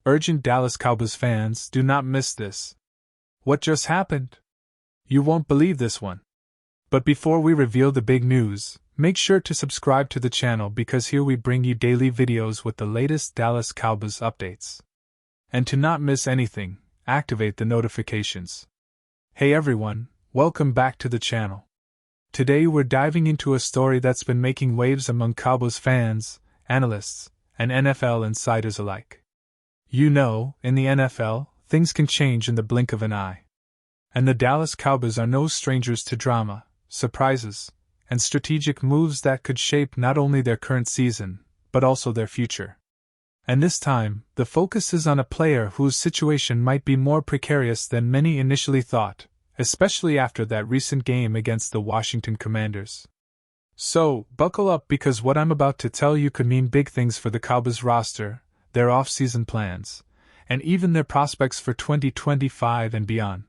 Urgent Dallas Cowboys fans, do not miss this. What just happened? You won't believe this one. But before we reveal the big news, make sure to subscribe to the channel because here we bring you daily videos with the latest Dallas Cowboys updates. And to not miss anything, activate the notifications. Hey everyone, welcome back to the channel. Today we're diving into a story that's been making waves among Cowboys fans, analysts, and NFL insiders alike. You know, in the NFL, things can change in the blink of an eye. And the Dallas Cowboys are no strangers to drama, surprises, and strategic moves that could shape not only their current season, but also their future. And this time, the focus is on a player whose situation might be more precarious than many initially thought, especially after that recent game against the Washington Commanders. So, buckle up because what I'm about to tell you could mean big things for the Cowboys roster, their off-season plans, and even their prospects for 2025 and beyond.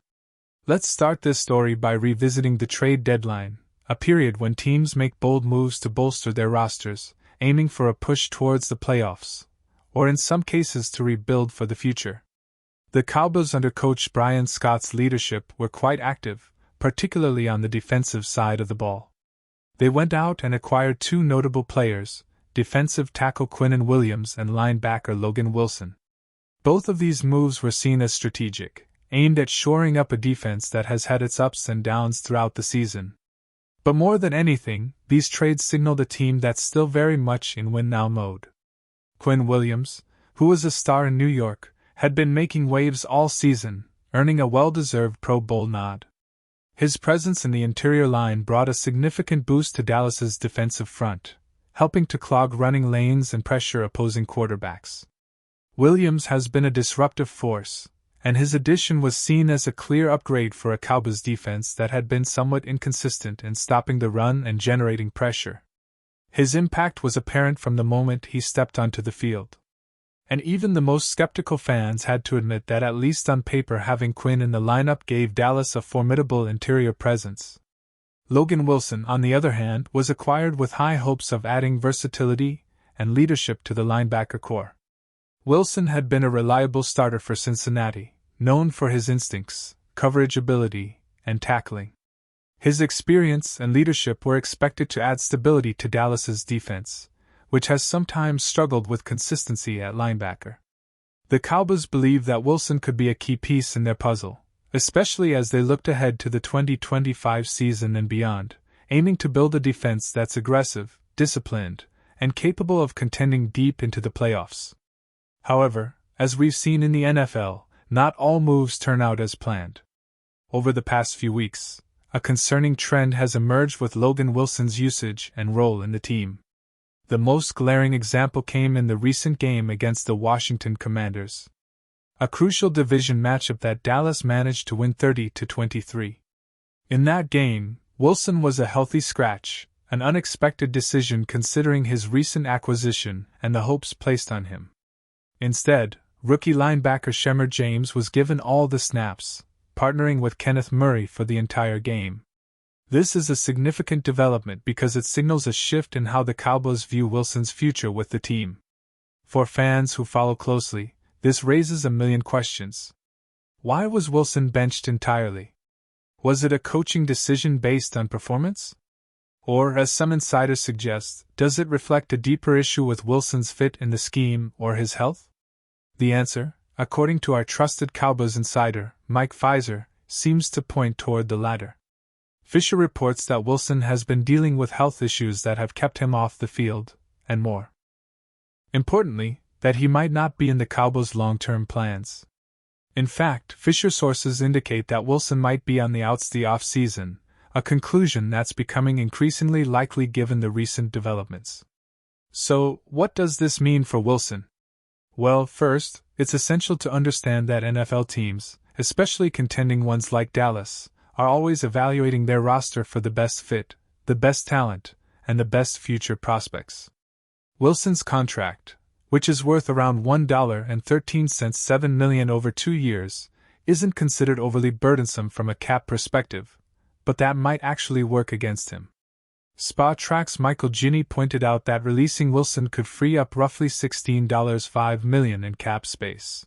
Let's start this story by revisiting the trade deadline, a period when teams make bold moves to bolster their rosters, aiming for a push towards the playoffs, or in some cases to rebuild for the future. The Cowboys under coach Brian Scott's leadership were quite active, particularly on the defensive side of the ball. They went out and acquired two notable players, defensive tackle Quinnen Williams and linebacker Logan Wilson. Both of these moves were seen as strategic, aimed at shoring up a defense that has had its ups and downs throughout the season. But more than anything, these trades signaled a team that's still very much in win-now mode. Quinnen Williams, who was a star in New York, had been making waves all season, earning a well-deserved Pro Bowl nod. His presence in the interior line brought a significant boost to Dallas's defensive front, helping to clog running lanes and pressure opposing quarterbacks. Williams has been a disruptive force, and his addition was seen as a clear upgrade for a Cowboys defense that had been somewhat inconsistent in stopping the run and generating pressure. His impact was apparent from the moment he stepped onto the field. And even the most skeptical fans had to admit that at least on paper having Quinn in the lineup gave Dallas a formidable interior presence. Logan Wilson, on the other hand, was acquired with high hopes of adding versatility and leadership to the linebacker core. Wilson had been a reliable starter for Cincinnati, known for his instincts, coverage ability, and tackling. His experience and leadership were expected to add stability to Dallas's defense, which has sometimes struggled with consistency at linebacker. The Cowboys believe that Wilson could be a key piece in their puzzle, especially as they looked ahead to the 2025 season and beyond, aiming to build a defense that's aggressive, disciplined, and capable of contending deep into the playoffs. However, as we've seen in the NFL, not all moves turn out as planned. Over the past few weeks, a concerning trend has emerged with Logan Wilson's usage and role in the team. The most glaring example came in the recent game against the Washington Commanders, a crucial division matchup that Dallas managed to win 30-23. In that game, Wilson was a healthy scratch, an unexpected decision considering his recent acquisition and the hopes placed on him. Instead, rookie linebacker Shemar James was given all the snaps, partnering with Kenneth Murray for the entire game. This is a significant development because it signals a shift in how the Cowboys view Wilson's future with the team. For fans who follow closely, this raises a million questions. Why was Wilson benched entirely? Was it a coaching decision based on performance? Or, as some insiders suggest, does it reflect a deeper issue with Wilson's fit in the scheme or his health? The answer, according to our trusted Cowboys insider, Mike Pfizer, seems to point toward the latter. Fisher reports that Wilson has been dealing with health issues that have kept him off the field, and more importantly, that he might not be in the Cowboys' long-term plans. In fact, Fisher sources indicate that Wilson might be on the outs the off-season, a conclusion that's becoming increasingly likely given the recent developments. So, what does this mean for Wilson? Well, first, it's essential to understand that NFL teams, especially contending ones like Dallas, are always evaluating their roster for the best fit, the best talent, and the best future prospects. Wilson's contract, which is worth around $1.13 $7 million over 2 years, isn't considered overly burdensome from a cap perspective, but that might actually work against him. Spa Track's Michael Ginny pointed out that releasing Wilson could free up roughly $16.5 million in cap space.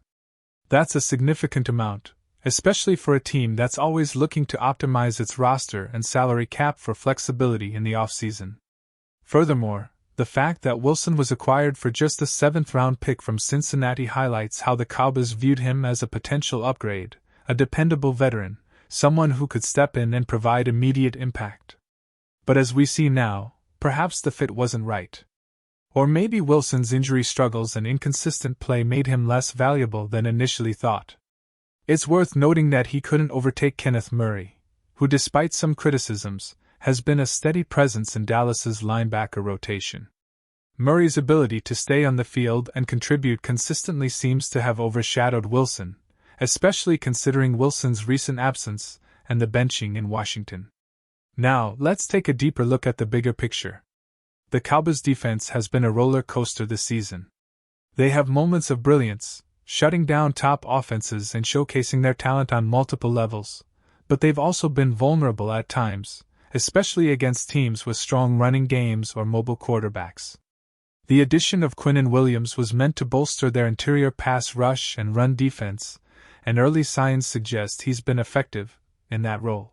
That's a significant amount, especially for a team that's always looking to optimize its roster and salary cap for flexibility in the offseason. Furthermore, the fact that Wilson was acquired for just a 7th-round pick from Cincinnati highlights how the Cowboys viewed him as a potential upgrade, a dependable veteran, someone who could step in and provide immediate impact. But as we see now, perhaps the fit wasn't right. Or maybe Wilson's injury struggles and inconsistent play made him less valuable than initially thought. It's worth noting that he couldn't overtake Kenneth Murray, who, despite some criticisms, has been a steady presence in Dallas's linebacker rotation. Murray's ability to stay on the field and contribute consistently seems to have overshadowed Wilson, especially considering Wilson's recent absence and the benching in Washington. Now, let's take a deeper look at the bigger picture. The Cowboys' defense has been a roller coaster this season. They have moments of brilliance, shutting down top offenses and showcasing their talent on multiple levels, but they've also been vulnerable at times, especially against teams with strong running games or mobile quarterbacks. The addition of Quinnen Williams was meant to bolster their interior pass rush and run defense, and early signs suggest he's been effective in that role.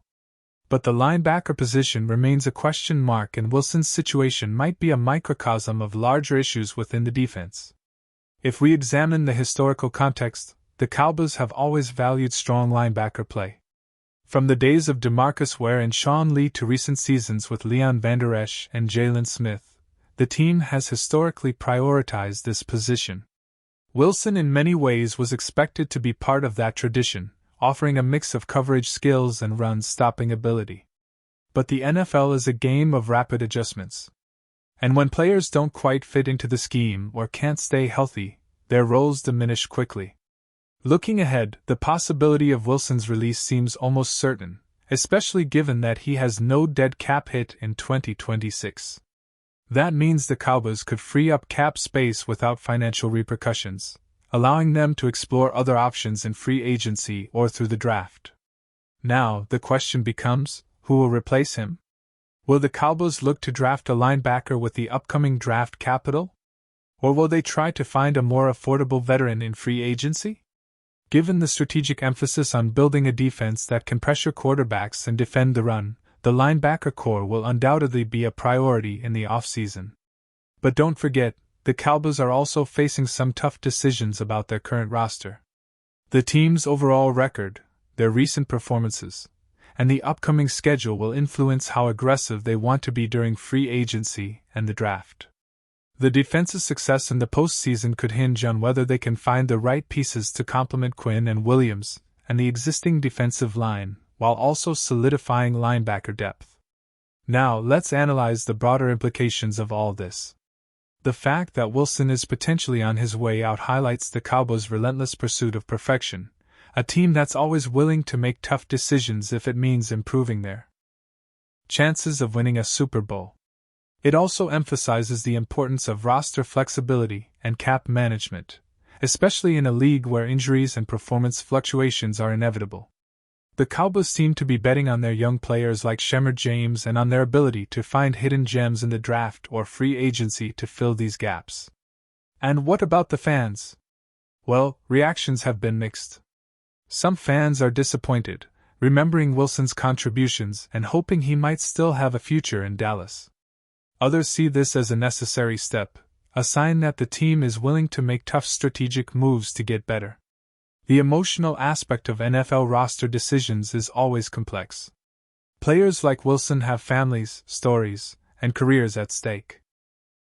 But the linebacker position remains a question mark, and Wilson's situation might be a microcosm of larger issues within the defense. If we examine the historical context, the Cowboys have always valued strong linebacker play. From the days of DeMarcus Ware and Sean Lee to recent seasons with Leon Vander Esch and Jalen Smith, the team has historically prioritized this position. Wilson in many ways was expected to be part of that tradition, offering a mix of coverage skills and run-stopping ability. But the NFL is a game of rapid adjustments. And when players don't quite fit into the scheme or can't stay healthy, their roles diminish quickly. Looking ahead, the possibility of Wilson's release seems almost certain, especially given that he has no dead cap hit in 2026. That means the Cowboys could free up cap space without financial repercussions, allowing them to explore other options in free agency or through the draft. Now, the question becomes, who will replace him? Will the Cowboys look to draft a linebacker with the upcoming draft capital? Or will they try to find a more affordable veteran in free agency? Given the strategic emphasis on building a defense that can pressure quarterbacks and defend the run, the linebacker core will undoubtedly be a priority in the offseason. But don't forget, the Cowboys are also facing some tough decisions about their current roster. The team's overall record, their recent performances, and the upcoming schedule will influence how aggressive they want to be during free agency and the draft. The defense's success in the postseason could hinge on whether they can find the right pieces to complement Quinn and Williams and the existing defensive line, while also solidifying linebacker depth. Now, let's analyze the broader implications of all this. The fact that Wilson is potentially on his way out highlights the Cowboys' relentless pursuit of perfection, a team that's always willing to make tough decisions if it means improving their chances of winning a Super Bowl. It also emphasizes the importance of roster flexibility and cap management, especially in a league where injuries and performance fluctuations are inevitable. The Cowboys seem to be betting on their young players like Shemar James and on their ability to find hidden gems in the draft or free agency to fill these gaps. And what about the fans? Well, reactions have been mixed. Some fans are disappointed, remembering Wilson's contributions and hoping he might still have a future in Dallas. Others see this as a necessary step, a sign that the team is willing to make tough strategic moves to get better. The emotional aspect of NFL roster decisions is always complex. Players like Wilson have families, stories, and careers at stake.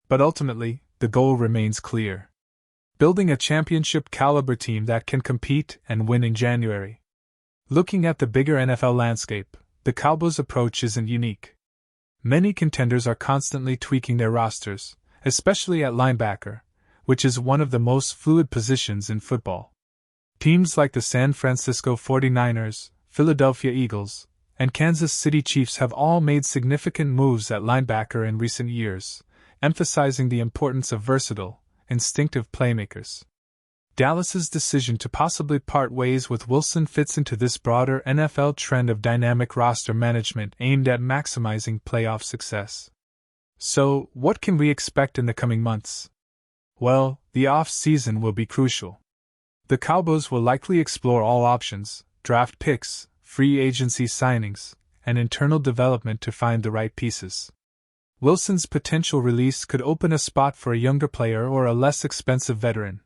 But ultimately, the goal remains clear: building a championship-caliber team that can compete and win in January. Looking at the bigger NFL landscape, the Cowboys' approach isn't unique. Many contenders are constantly tweaking their rosters, especially at linebacker, which is one of the most fluid positions in football. Teams like the San Francisco 49ers, Philadelphia Eagles, and Kansas City Chiefs have all made significant moves at linebacker in recent years, emphasizing the importance of versatile, instinctive playmakers. Dallas's decision to possibly part ways with Wilson fits into this broader NFL trend of dynamic roster management aimed at maximizing playoff success. So, what can we expect in the coming months? Well, the off-season will be crucial. The Cowboys will likely explore all options, draft picks, free agency signings, and internal development to find the right pieces. Wilson's potential release could open a spot for a younger player or a less expensive veteran,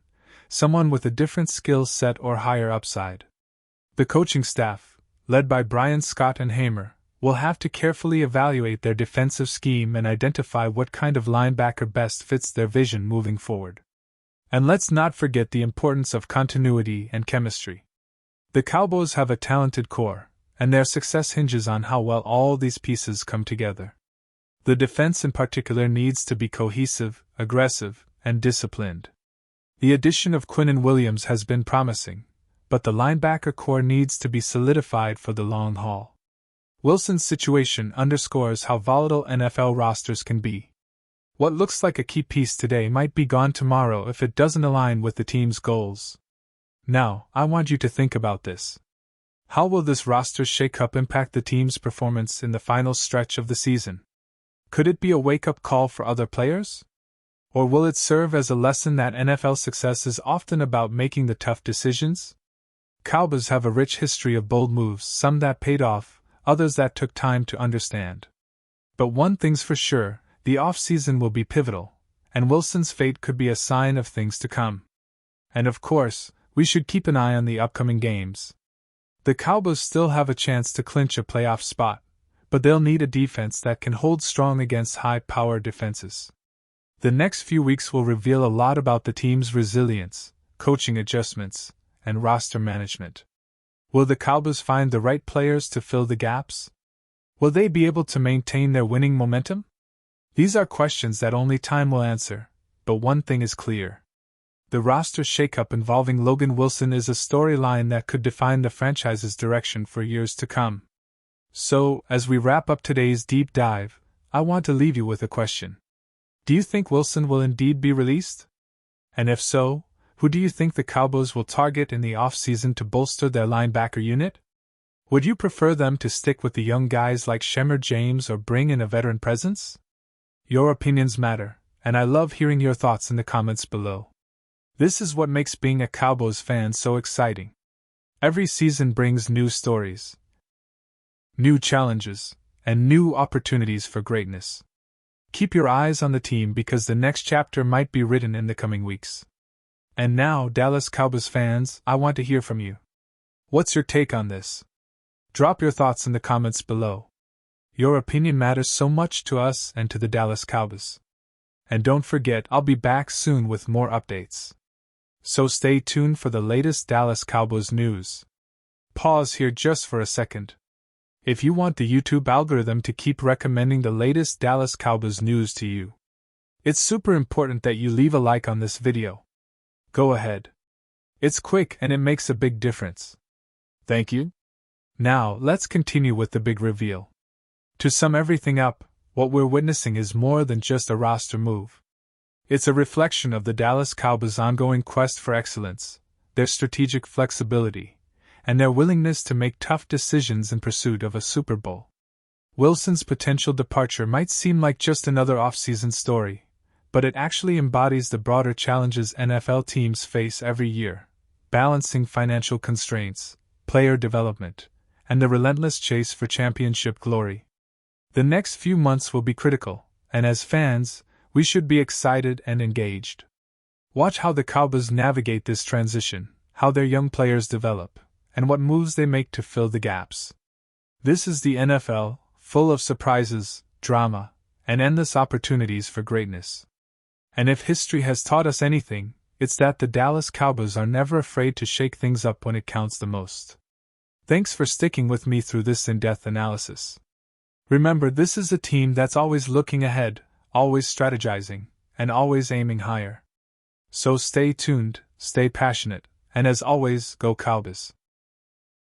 someone with a different skill set or higher upside. The coaching staff, led by Brian Scott and Hamer, will have to carefully evaluate their defensive scheme and identify what kind of linebacker best fits their vision moving forward. And let's not forget the importance of continuity and chemistry. The Cowboys have a talented core, and their success hinges on how well all these pieces come together. The defense in particular needs to be cohesive, aggressive, and disciplined. The addition of Quinnen Williams has been promising, but the linebacker core needs to be solidified for the long haul. Wilson's situation underscores how volatile NFL rosters can be. What looks like a key piece today might be gone tomorrow if it doesn't align with the team's goals. Now, I want you to think about this. How will this roster shakeup impact the team's performance in the final stretch of the season? Could it be a wake-up call for other players? Or will it serve as a lesson that NFL success is often about making the tough decisions? Cowboys have a rich history of bold moves, some that paid off, others that took time to understand. But one thing's for sure, the off-season will be pivotal, and Wilson's fate could be a sign of things to come. And of course, we should keep an eye on the upcoming games. The Cowboys still have a chance to clinch a playoff spot, but they'll need a defense that can hold strong against high-powered defenses. The next few weeks will reveal a lot about the team's resilience, coaching adjustments, and roster management. Will the Cowboys find the right players to fill the gaps? Will they be able to maintain their winning momentum? These are questions that only time will answer, but one thing is clear. The roster shakeup involving Logan Wilson is a storyline that could define the franchise's direction for years to come. So, as we wrap up today's deep dive, I want to leave you with a question. Do you think Wilson will indeed be released? And if so, who do you think the Cowboys will target in the offseason to bolster their linebacker unit? Would you prefer them to stick with the young guys like Shemar James or bring in a veteran presence? Your opinions matter, and I love hearing your thoughts in the comments below. This is what makes being a Cowboys fan so exciting. Every season brings new stories, new challenges, and new opportunities for greatness. Keep your eyes on the team because the next chapter might be written in the coming weeks. And now, Dallas Cowboys fans, I want to hear from you. What's your take on this? Drop your thoughts in the comments below. Your opinion matters so much to us and to the Dallas Cowboys. And don't forget, I'll be back soon with more updates. So stay tuned for the latest Dallas Cowboys news. Pause here just for a second. If you want the YouTube algorithm to keep recommending the latest Dallas Cowboys news to you, it's super important that you leave a like on this video. Go ahead. It's quick and it makes a big difference. Thank you. Now, let's continue with the big reveal. To sum everything up, what we're witnessing is more than just a roster move. It's a reflection of the Dallas Cowboys' ongoing quest for excellence, their strategic flexibility, and their willingness to make tough decisions in pursuit of a Super Bowl. Wilson's potential departure might seem like just another off-season story, but it actually embodies the broader challenges NFL teams face every year, balancing financial constraints, player development, and the relentless chase for championship glory. The next few months will be critical, and as fans, we should be excited and engaged. Watch how the Cowboys navigate this transition, how their young players develop, and what moves they make to fill the gaps. This is the NFL, full of surprises, drama, and endless opportunities for greatness. And if history has taught us anything, it's that the Dallas Cowboys are never afraid to shake things up when it counts the most. Thanks for sticking with me through this in-depth analysis. Remember, this is a team that's always looking ahead, always strategizing, and always aiming higher. So stay tuned, stay passionate, and as always, go Cowboys.